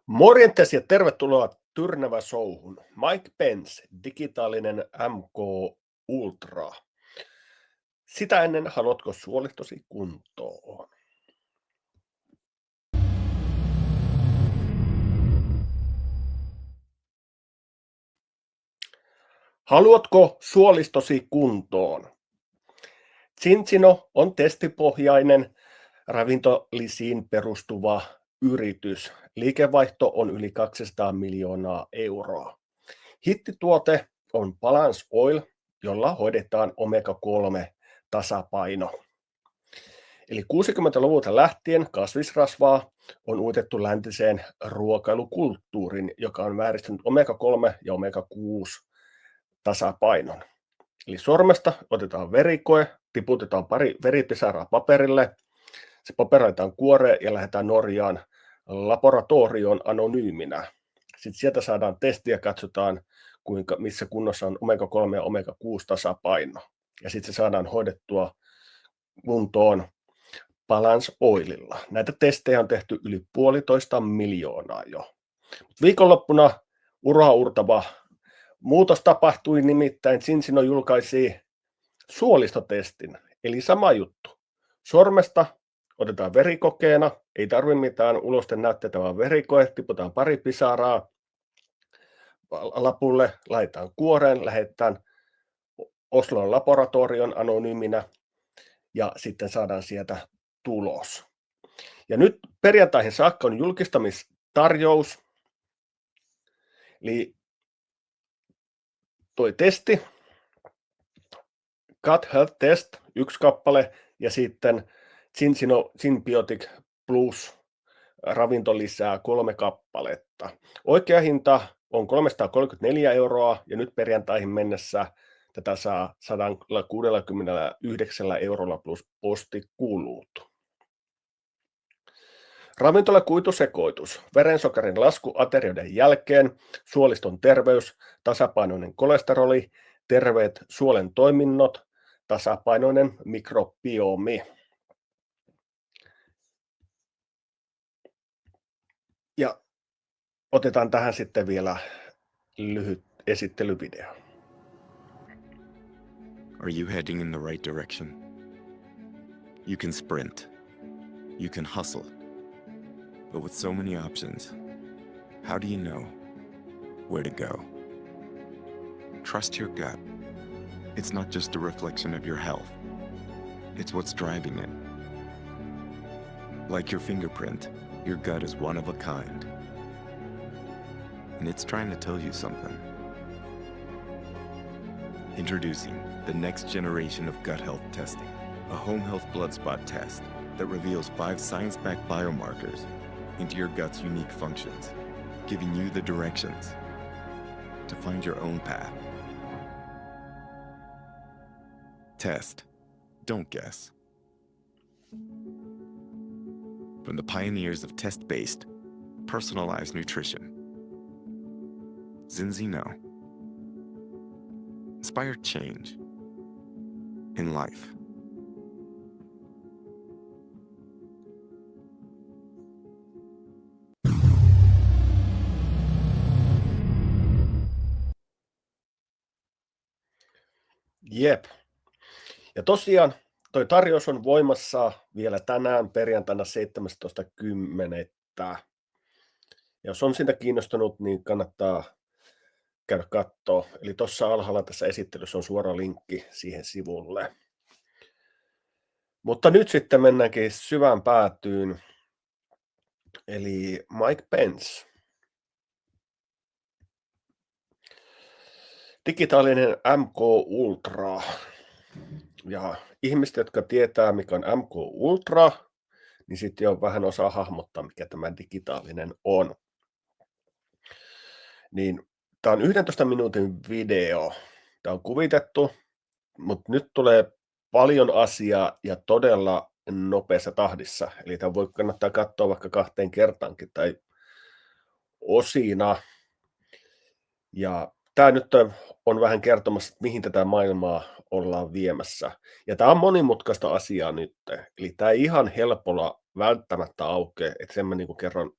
Morjentes ja tervetuloa Tyrnävä Showhun. Mike Benz, digitaalinen MKULTRA. Sitä ennen haluatko suolistosi kuntoon? Haluatko suolistosi kuntoon? Zinzinon on testipohjainen ravintolisiin perustuva yritys. Liikevaihto on yli 200 miljoonaa euroa. Hittituote on Balance Oil, jolla hoidetaan omega-3 tasapaino. Eli 60-luvulta lähtien kasvisrasvaa on uitettu läntiseen ruokailukulttuuriin, joka on vääristänyt omega-3 ja omega-6 tasapainon. Eli sormesta otetaan verikoe, tiputetaan pari veripisaraa paperille, se paperoidaan kuoreen ja lähdetään Norjaan laboratorioon anonyyminä. Sitten sieltä saadaan testi ja katsotaan, missä kunnossa on omega-3 ja omega-6 tasapaino. Ja sitten se saadaan hoidettua kuntoon Balance Oililla. Näitä testejä on tehty yli 1,5 miljoonaa jo. Viikonloppuna uraurtava muutos tapahtui, nimittäin Zinzinon julkaisi suolistotestin. Eli sama juttu. Sormesta otetaan verikokeena, ei tarvitse mitään ulosten näytteitä, vaan verikoe, tiputaan pari pisaraa lapulle, laitetaan kuoreen, lähdetään Oslon laboratorion anonyyminä ja sitten saadaan sieltä tulos. Ja nyt perjantaihin saakka on julkistamistarjous, eli toi testi, Gut Health Test, 1 kappale, ja sitten Zinobiotic Plus ravintolisää 3 kappaletta. Oikea hinta on 334 euroa ja nyt perjantaihin mennessä tätä saa 169 eurolla plus postikulut. Ravintolakuitusekoitus, verensokerin lasku aterioiden jälkeen, suoliston terveys, tasapainoinen kolesteroli, terveet suolen toiminnot, tasapainoinen mikrobiomi. Ja otetaan tähän sitten vielä lyhyt esittelyvideo. Are you heading in the right direction? You can sprint. You can hustle. But with so many options, how do you know where to go? Trust your gut. It's not just a reflection of your health. It's what's driving it. Like your fingerprint, your gut is one of a kind. And it's trying to tell you something. Introducing the next generation of gut health testing, a home health blood spot test that reveals 5 science-backed biomarkers into your gut's unique functions, giving you the directions to find your own path. Test. Don't guess. From the pioneers of test-based, personalized nutrition, Zinzinon. Inspired change in life. Jep. Ja tosiaan toi tarjous on voimassa vielä tänään perjantaina 17.10. Jos on siitä kiinnostunut, niin kannattaa käydä katsoa. Eli tuossa alhaalla tässä esittelyssä on suora linkki siihen sivulle. Mutta nyt sitten mennäänkin syvään päätyyn. Eli Mike Benz. Digitaalinen MKULTRA. Ja ihmiset, jotka tietää, mikä on MKULTRA, niin sitten jo vähän osaa hahmottaa, mikä tämä digitaalinen on. Niin tämä on 11 minuutin video. Tämä on kuvitettu, mutta nyt tulee paljon asiaa ja todella nopeassa tahdissa. Eli tämä voi kannattaa katsoa vaikka 2 kertaankin tai osina. Ja tämä nyt on vähän kertomassa, että mihin tätä maailmaa ollaan viemässä. Ja tämä on monimutkaista asiaa nyt. Eli tämä ei ihan helpolla välttämättä aukea, että sen mä niin kuin kerron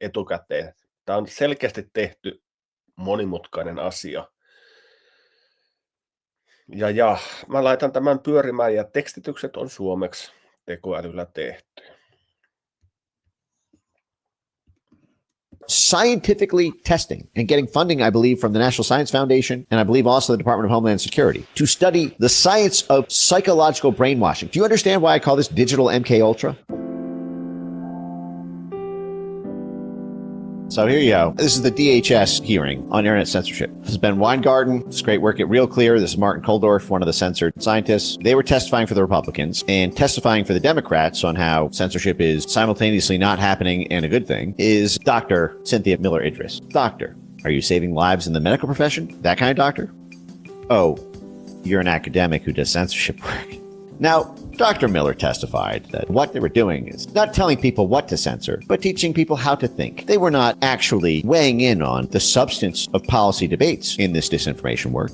etukäteen. Tämä on selkeästi tehty monimutkainen asia. Ja mä laitan tämän pyörimään ja tekstitykset on suomeksi tekoälyllä tehty. Scientifically testing and getting funding, I believe, from the National Science Foundation and I believe also the Department of Homeland Security to study the science of psychological brainwashing. Do you understand why I call this digital MKUltra? So here you go. This is the DHS hearing on internet censorship. This is Ben Weingarten. It's great work at Real Clear. This is Martin Koldorf, one of the censored scientists. They were testifying for the Republicans and testifying for the Democrats on how censorship is simultaneously not happening and a good thing is Dr. Cynthia Miller Idris. Doctor, are you saving lives in the medical profession? That kind of doctor? Oh, you're an academic who does censorship work. Now, Dr. Miller testified that what they were doing is not telling people what to censor, but teaching people how to think. They were not actually weighing in on the substance of policy debates in this disinformation work.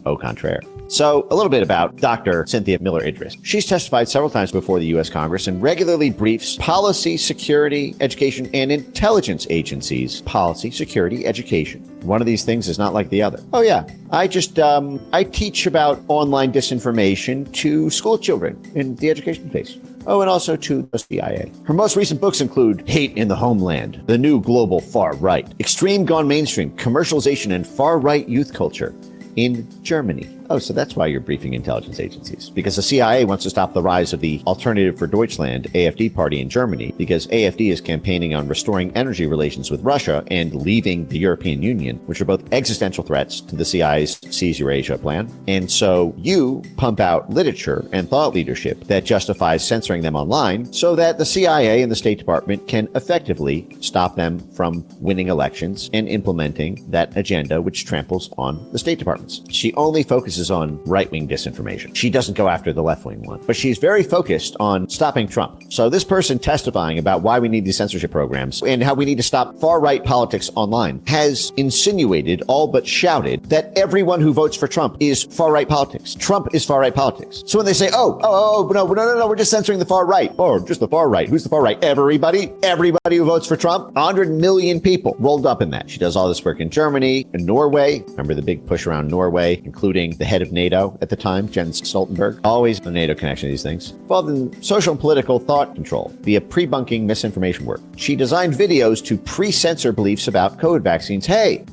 Au contraire. So, a little bit about Dr. Cynthia Miller Idris. She's testified several times before the U.S. Congress and regularly briefs policy, security, education, and intelligence agencies. Policy, security, education. One of these things is not like the other. Oh yeah, I teach about online disinformation to school children in the education space. Oh, and also to the CIA. Her most recent books include Hate in the Homeland, The New Global Far Right, Extreme Gone Mainstream, Commercialization and Far Right Youth Culture in Germany. Oh, so that's why you're briefing intelligence agencies. Because the CIA wants to stop the rise of the Alternative for Deutschland, AfD party in Germany, because AfD is campaigning on restoring energy relations with Russia and leaving the European Union, which are both existential threats to the CIA's Seize Eurasia plan. And so you pump out literature and thought leadership that justifies censoring them online so that the CIA and the State Department can effectively stop them from winning elections and implementing that agenda which tramples on the State Departments. She only focuses on right-wing disinformation. She doesn't go after the left-wing one, but she's very focused on stopping Trump. So this person testifying about why we need these censorship programs and how we need to stop far-right politics online has insinuated, all but shouted, that everyone who votes for Trump is far-right politics. Trump is far-right politics. So when they say, no, we're just censoring the far right, or just the far right. Who's the far right? Everybody who votes for Trump. 100 million people rolled up in that. She does all this work in Germany and Norway. Remember the big push around Norway, including the head of NATO at the time, Jens Stoltenberg. Always a NATO connection to these things. Involved in social and political thought control via pre-bunking misinformation work. She designed videos to pre-censor beliefs about COVID vaccines. Hey,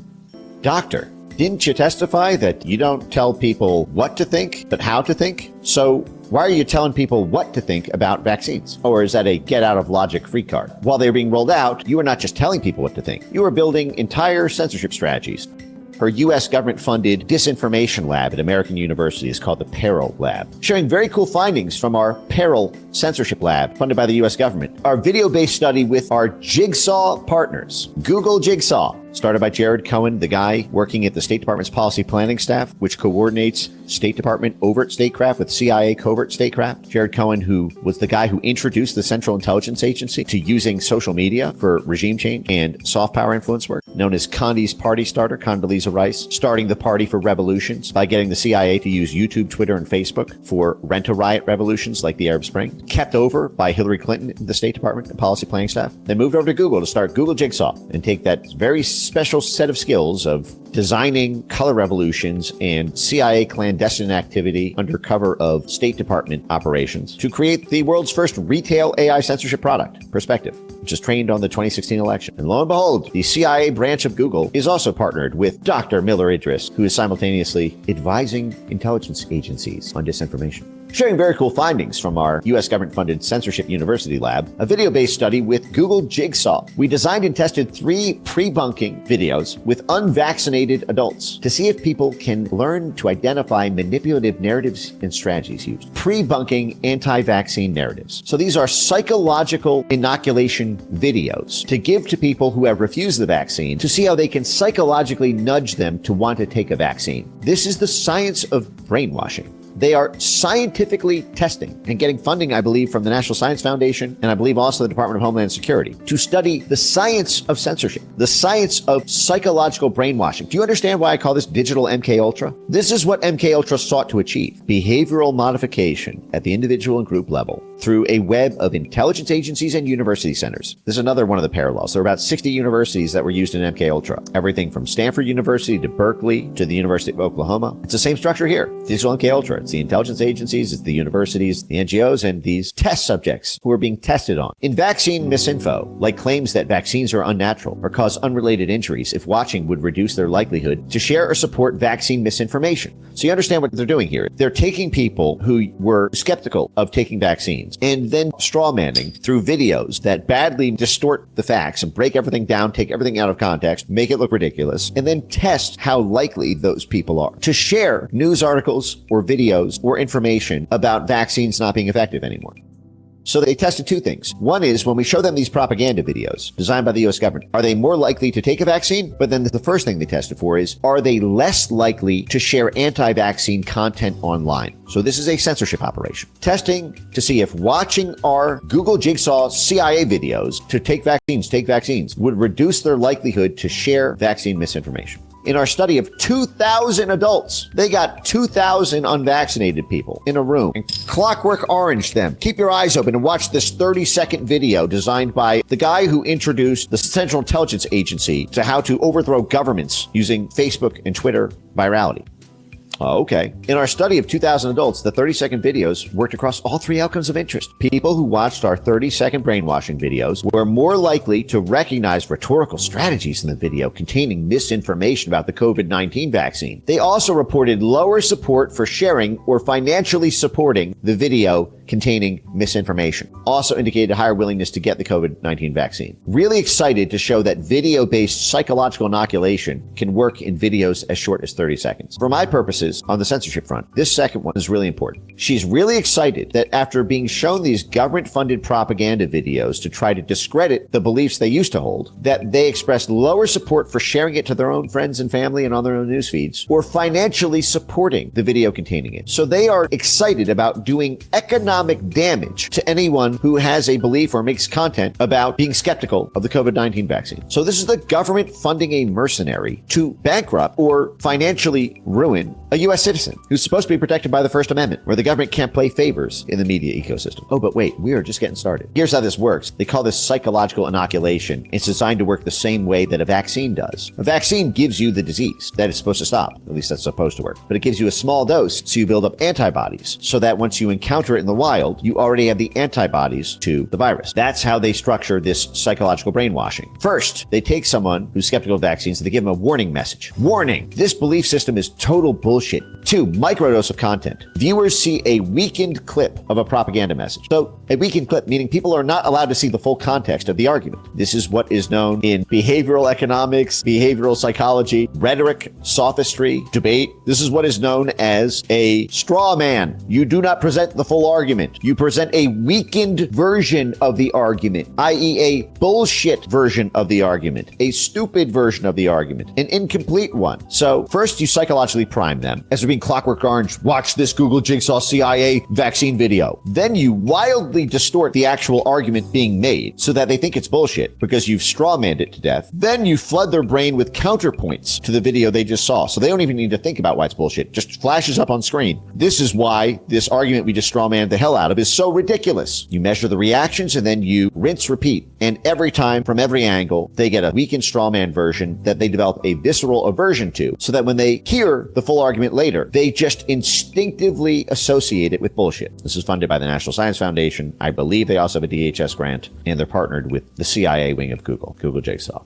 doctor, didn't you testify that you don't tell people what to think, but how to think? So why are you telling people what to think about vaccines? Or is that a get out of logic free card? While they were being rolled out, you were not just telling people what to think. You were building entire censorship strategies. Her U.S. government-funded disinformation lab at American University is called the Peril Lab, sharing very cool findings from our Peril Censorship Lab, funded by the U.S. government. Our video-based study with our Jigsaw partners, Google Jigsaw, started by Jared Cohen, the guy working at the State Department's policy planning staff, which coordinates State Department overt statecraft with CIA covert statecraft. Jared Cohen, who was the guy who introduced the Central Intelligence Agency to using social media for regime change and soft power influence work, known as Condi's party starter, Condoleezza Rice, starting the Party for Revolutions by getting the CIA to use YouTube, Twitter, and Facebook for rent-a-riot revolutions like the Arab Spring, kept over by Hillary Clinton, the State Department and policy planning staff, then moved over to Google to start Google Jigsaw and take that very special set of skills of designing color revolutions and CIA clandestine activity under cover of State Department operations to create the world's first retail AI censorship product, Perspective, which is trained on the 2016 election. And lo and behold, the CIA branch of Google is also partnered with Dr. Miller Idris, who is simultaneously advising intelligence agencies on disinformation. Sharing very cool findings from our U.S. government-funded Censorship University Lab, a video-based study with Google Jigsaw. We designed and tested 3 pre-bunking videos with unvaccinated adults to see if people can learn to identify manipulative narratives and strategies used. Pre-bunking anti-vaccine narratives. So these are psychological inoculation videos to give to people who have refused the vaccine to see how they can psychologically nudge them to want to take a vaccine. This is the science of brainwashing. They are scientifically testing and getting funding, I believe, from the National Science Foundation and I believe also the Department of Homeland Security to study the science of censorship, the science of psychological brainwashing. Do you understand why I call this digital MKUltra? This is what MKUltra sought to achieve: behavioral modification at the individual and group level through a web of intelligence agencies and university centers. This is another one of the parallels. There are about 60 universities that were used in MKUltra. Everything from Stanford University to Berkeley to the University of Oklahoma. It's the same structure here. Digital MKUltra. It's the intelligence agencies, it's the universities, the NGOs, and these test subjects who are being tested on. In vaccine misinfo, like claims that vaccines are unnatural or cause unrelated injuries if watching would reduce their likelihood to share or support vaccine misinformation. So you understand what they're doing here. They're taking people who were skeptical of taking vaccines and then strawmanning through videos that badly distort the facts and break everything down, take everything out of context, make it look ridiculous, and then test how likely those people are to share news articles or videos or information about vaccines not being effective anymore. So they tested two things. One is when we show them these propaganda videos designed by the US government, are they more likely to take a vaccine? But then the first thing they tested for is, are they less likely to share anti-vaccine content online? So this is a censorship operation. Testing to see if watching our Google Jigsaw CIA videos to take vaccines would reduce their likelihood to share vaccine misinformation. In our study of 2,000 adults, they got 2,000 unvaccinated people in a room and Clockwork Orange them. Keep your eyes open and watch this 30-second video designed by the guy who introduced the Central Intelligence Agency to how to overthrow governments using Facebook and Twitter virality. Okay. In our study of 2,000 adults, the 30-second videos worked across all three outcomes of interest. People who watched our 30-second brainwashing videos were more likely to recognize rhetorical strategies in the video containing misinformation about the COVID-19 vaccine. They also reported lower support for sharing or financially supporting the video containing misinformation. Also indicated a higher willingness to get the COVID-19 vaccine. Really excited to show that video-based psychological inoculation can work in videos as short as 30 seconds. For my purposes, on the censorship front, this second one is really important. She's really excited that after being shown these government-funded propaganda videos to try to discredit the beliefs they used to hold, that they expressed lower support for sharing it to their own friends and family and on their own news feeds, or financially supporting the video containing it. So they are excited about doing economic damage to anyone who has a belief or makes content about being skeptical of the COVID-19 vaccine. So this is the government funding a mercenary to bankrupt or financially ruin a U.S. citizen who's supposed to be protected by the First Amendment, where the government can't play favors in the media ecosystem. Oh, but wait, we are just getting started. Here's how this works. They call this psychological inoculation. It's designed to work the same way that a vaccine does. A vaccine gives you the disease that it's supposed to stop. At least that's supposed to work. But it gives you a small dose so you build up antibodies so that once you encounter it in the wild, you already have the antibodies to the virus. That's how they structure this psychological brainwashing. First, they take someone who's skeptical of vaccines and they give them a warning message. Warning! This belief system is total bullshit. 2, microdose of content. Viewers see a weakened clip of a propaganda message. So a weakened clip, meaning people are not allowed to see the full context of the argument. This is what is known in behavioral economics, behavioral psychology, rhetoric, sophistry, debate. This is what is known as a straw man. You do not present the full argument. You present a weakened version of the argument, i.e. a bullshit version of the argument, a stupid version of the argument, an incomplete one. So first you psychologically prime them as they're being Clockwork Orange. Watch this Google Jigsaw CIA vaccine video. Then you wildly distort the actual argument being made so that they think it's bullshit because you've strawmanned it to death. Then you flood their brain with counterpoints to the video they just saw. So they don't even need to think about why it's bullshit. It just flashes up on screen. This is why this argument we just strawmanned the hell out of is so ridiculous. You measure the reactions and then you rinse, repeat. And every time from every angle, they get a weakened strawman version that they develop a visceral aversion to so that when they hear the full argument later, they just instinctively associate it with bullshit. This is funded by the National Science Foundation. I believe they also have a DHS grant, and they're partnered with the CIA wing of Google Jigsaw.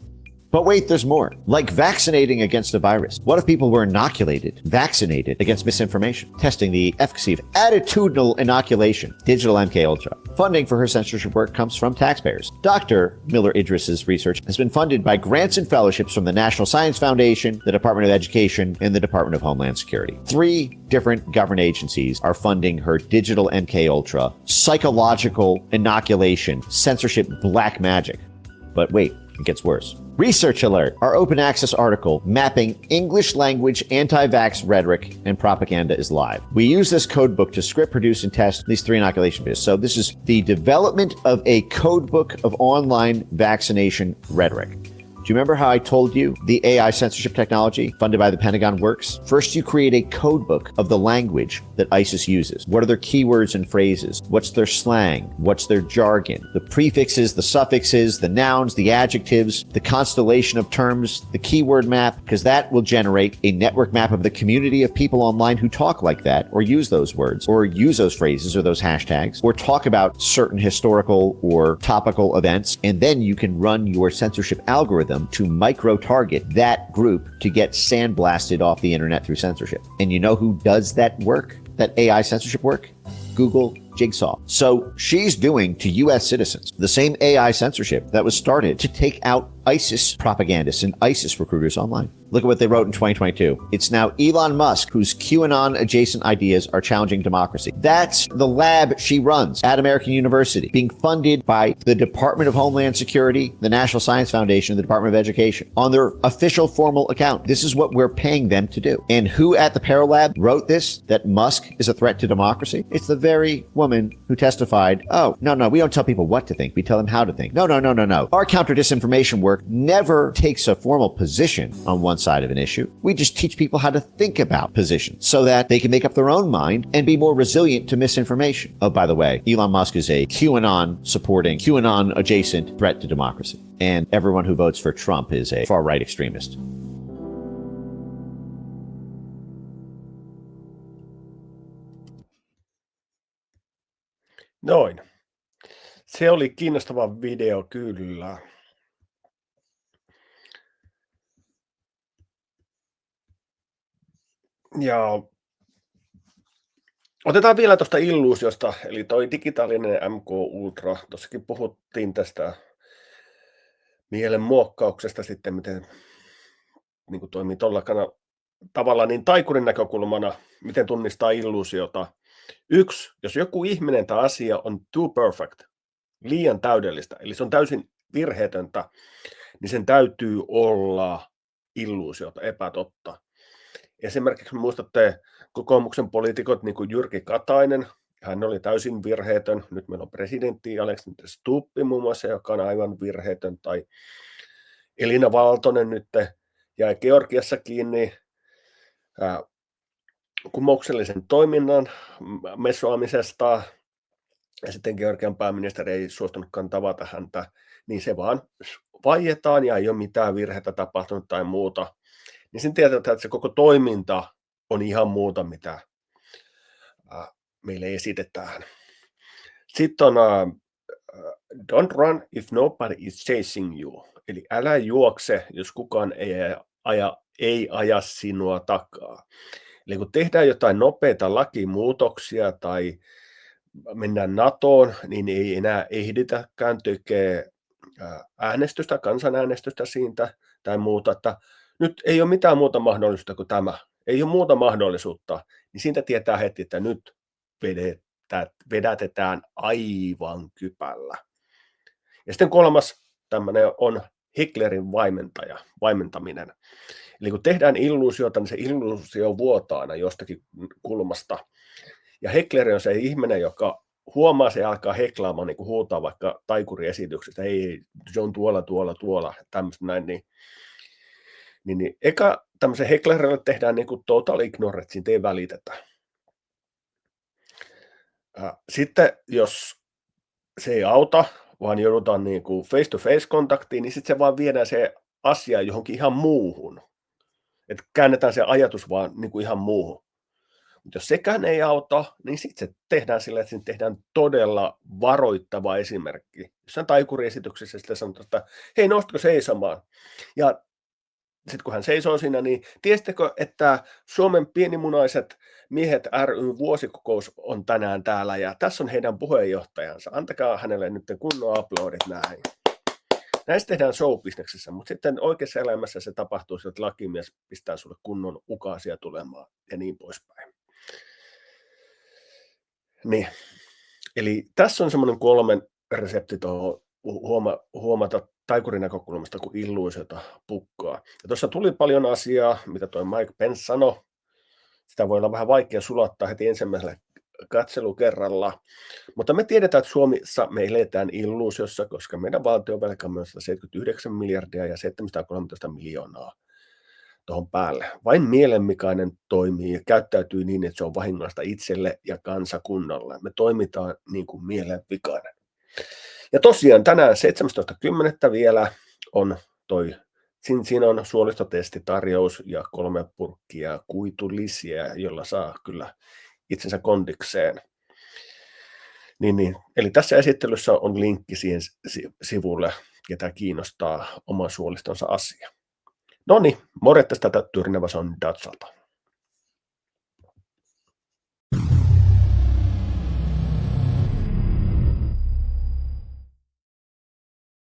But wait, there's more. Like vaccinating against a virus. What if people were vaccinated against misinformation? Testing the efficacy of attitudinal inoculation. Digital MKUltra. Funding for her censorship work comes from taxpayers. Dr. Miller Idris's research has been funded by grants and fellowships from the National Science Foundation, the Department of Education, and the Department of Homeland Security. 3 different government agencies are funding her digital MKUltra, psychological inoculation, censorship black magic. But wait, It gets worse. Research alert. Our open access article mapping English language anti-vax rhetoric and propaganda is live. We use this code book to script, produce, and test these 3 inoculation videos. So this is the development of a code book of online vaccination rhetoric. Do you remember how I told you the AI censorship technology funded by the Pentagon works? First, you create a code book of the language that ISIS uses. What are their keywords and phrases? What's their slang? What's their jargon? The prefixes, the suffixes, the nouns, the adjectives, the constellation of terms, the keyword map, because that will generate a network map of the community of people online who talk like that, or use those words, or use those phrases or those hashtags, or talk about certain historical or topical events. And then you can run your censorship algorithm to micro-target that group to get sandblasted off the internet through censorship. And you know who does that work, that AI censorship work? Google Jigsaw. So she's doing to U.S. citizens the same AI censorship that was started to take out ISIS propagandists and ISIS recruiters online. Look at what they wrote in 2022. It's now Elon Musk whose QAnon-adjacent ideas are challenging democracy. That's the lab she runs at American University, being funded by the Department of Homeland Security, the National Science Foundation, and the Department of Education. On their official formal account, this is what we're paying them to do. And who at the Paralab wrote this, that Musk is a threat to democracy? It's the very woman who testified, oh, no, we don't tell people what to think. We tell them how to think. No. Our counter-disinformation work never takes a formal position on one side of an issue. We just teach people how to think about positions so that they can make up their own mind and be more resilient to misinformation. Oh, by the way, Elon Musk is a QAnon-supporting, QAnon-adjacent threat to democracy. And everyone who votes for Trump is a far-right extremist. Noin. Se oli kiinnostava video kyllä. Ja otetaan vielä tuosta illuusiosta, eli toi digitaalinen MKULTRA. Tuossakin puhuttiin tästä mielen muokkauksesta sitten, miten niin kuin toimii tuolla tavalla, niin taikurin näkökulmana, miten tunnistaa illuusiota. 1, jos joku ihminen tai asia on too perfect, liian täydellistä, eli se on täysin virheetöntä, niin sen täytyy olla illuusiota, epätotta. Esimerkiksi muistatte kokoomuksen poliitikot, niin kuin Jyrki Katainen, hän oli täysin virheetön. Nyt meillä on presidentti Alexander Stubb muun muassa, joka on aivan virheetön. Tai Elina Valtonen nyt jäi Georgiassa kiinni kumouksellisen toiminnan mesoamisesta. Ja sitten Georgian pääministeri ei suostunutkaan tavata häntä. Niin se vaan vaietaan ja ei ole mitään virheitä tapahtunut tai muuta. Niin sen tiedetään, että se koko toiminta on ihan muuta, mitä meille esitetään. Sitten on don't run if nobody is chasing you. Eli älä juokse, jos kukaan ei aja sinua takaa. Eli kun tehdään jotain nopeita lakimuutoksia tai mennään NATOon, niin ei enää ehditäkään tekemään äänestystä, kansanäänestystä siitä tai muuta, että nyt ei ole mitään muuta mahdollisuutta kuin tämä. Ei ole muuta mahdollisuutta, niin siitä tietää heti, että nyt vedätetään aivan kypällä. Ja sitten 3. tämmöinen on Hecklerin vaimentaminen. Eli kun tehdään illuusiota, niin se illuusio vuotaa aina jostakin kulmasta. Ja Heckler on se ihminen, joka huomaa, se alkaa heklaamaan, niin kuin huutaa vaikka taikuriesityksestä, ei, se on tuolla, tämmöistä näin, niin eka tämmöisen Hecklerille tehdään niin kuin total ignore, että siitä ei välitetä. Sitten jos se ei auta, vaan joudutaan niin kuin face-to-face kontaktiin, niin sitten se vaan viedään se asia johonkin ihan muuhun. Että käännetään se ajatus vaan niin kuin ihan muuhun. Mutta jos sekään ei auta, niin sitten se tehdään sillä, että siinä tehdään todella varoittava esimerkki. Jossain taikuriesityksessä sitten sanotaan, että hei, nostako seisomaan? Ja sitten kun hän seisoo siinä, niin tiesittekö, että Suomen pienimunaiset miehet ry vuosikokous on tänään täällä ja tässä on heidän puheenjohtajansa. Antakaa hänelle nyt kunnon aplodit näin. Näistä tehdään show-bisneksessä, mutta sitten oikeassa elämässä se tapahtuu, että lakimies pistää sulle kunnon ukaasia tulemaan ja niin poispäin. Niin. Eli tässä on semmoinen 3 resepti huomata taikurin näkökulmasta kuin illuusiota pukkaa. Ja tuossa tuli paljon asiaa, mitä toi Mike Benz sanoi. Sitä voi olla vähän vaikea sulattaa heti ensimmäisellä katselukerralla. Mutta me tiedetään, että Suomessa me eletään illuusiossa, koska meidän valtionvelka on 79 miljardia ja 713 miljoonaa tuohon päälle. Vain mielenvikainen toimii ja käyttäytyy niin, että se on vahingollista itselle ja kansakunnalle. Me toimitaan niin kuin mielenvikainen. Ja tosiaan tänään 17.10. vielä on toi Zinzinon suolistotestitarjous ja 3 purkkia kuitulisiä, jolla saa kyllä itsensä kondikseen. Niin. Eli tässä esittelyssä on linkki siihen sivulle, ketä kiinnostaa oman suolistonsa asia. No niin, morjetta tätä Tyrnävä Shown datsalta.